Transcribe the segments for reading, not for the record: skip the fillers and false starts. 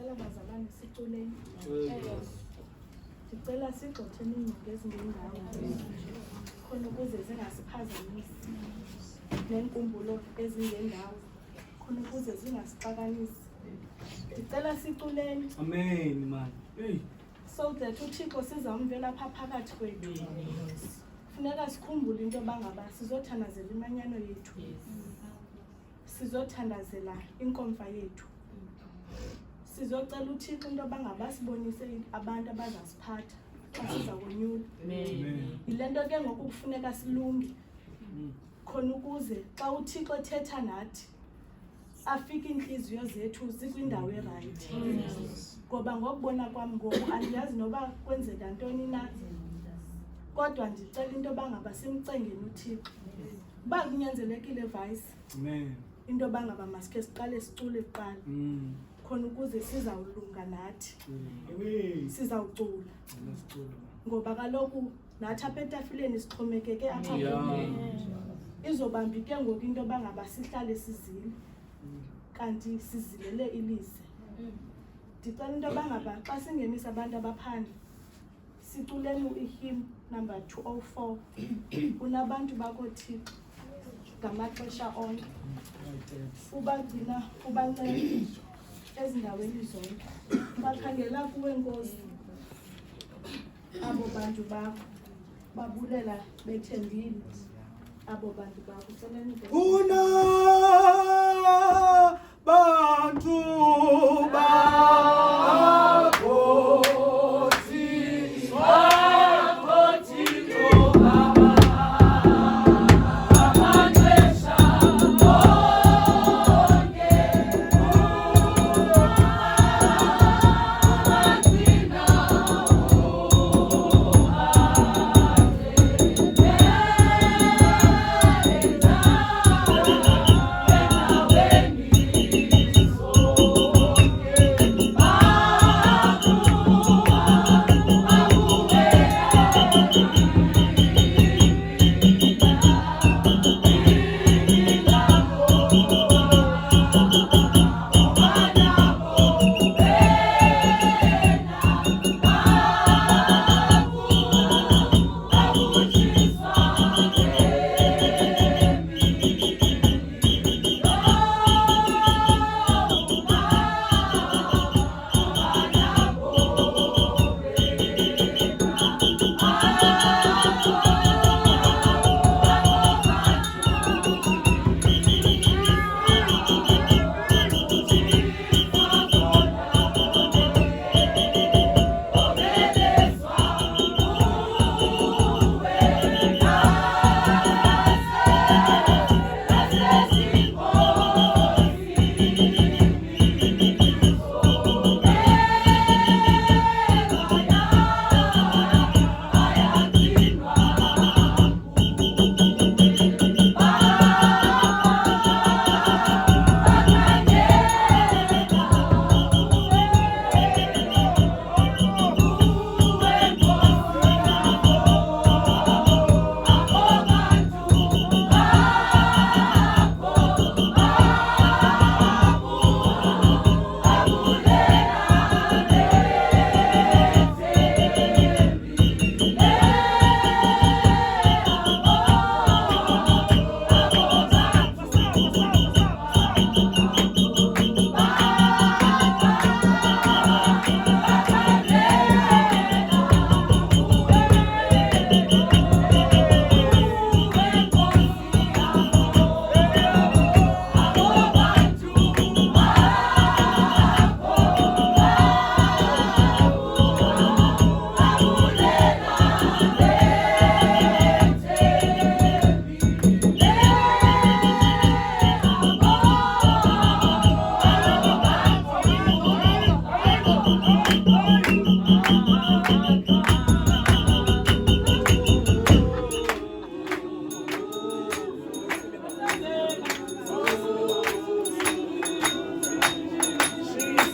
ndicela bazalwane siculeni. Ndicela sigxothe iingcinga ezingendawo khona ukuze zingasiphazamisi neenkumbulo ezingendawo khona ukuze zingasixakanisi. Ndicela siculeni. Amen, man. Hey. So that uThixo sizamvela apha phakathi kwethu. Funeka sikhumbule into yoba ngaba sizothandazela imanyano yethu. Sizothandazela inkomfa yethu. Sizocela uThixo into yoba ngaba sibonise abantu abazasiphatha xa siza konyula. Yile nto ke ngoku kufuneka silunge khona ukuze xa uThixo ethetha nathi afike iintliziyo zethu zikwindawo erayithi. Ngoba ngokubona kwam ngoku andiyazi noba kwenzeka ntoni na, kodwa ndicela into yoba ngaba simcengeni uThixo. Uba kunyanzelekile vice into yoba ngaba masikhe siqale sicule kuqala khona ukuze sizawulunga nathi, sizawucula. Ngoba kaloku nathi apha etafileni sixhomekeke apha izobambike ngoku into yoba ngaba sihlale sizile kanti sizilele ilise. Ndicela into yoba ngaba xa singenisa abantu abaphandle siculeni ihymn number 204 unabantu bakoThixo ngamaxesha onke. Ubagcina ubanceda ezindaweni zonke. Bakhangela kuwe Nkosi abo bantu bakho, babulela bethembile abo bantu bakho. Celeni Una bantu bakho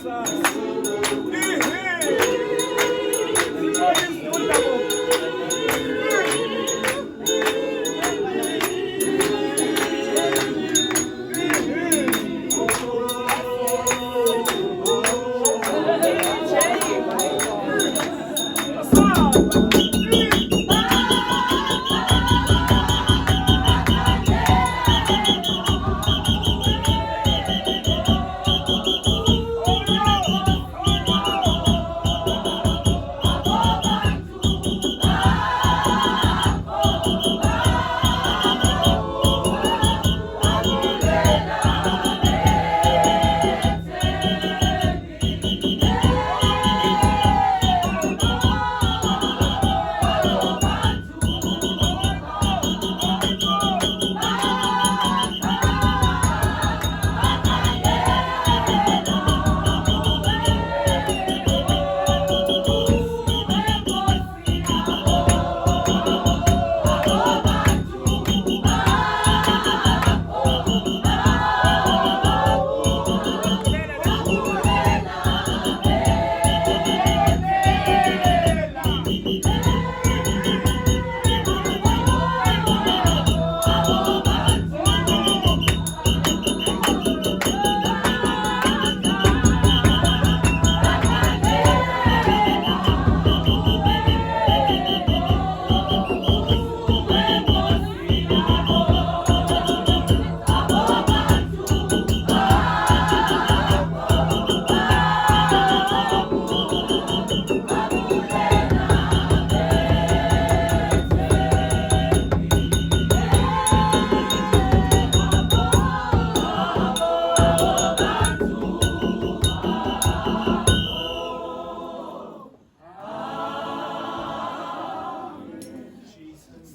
Jesus.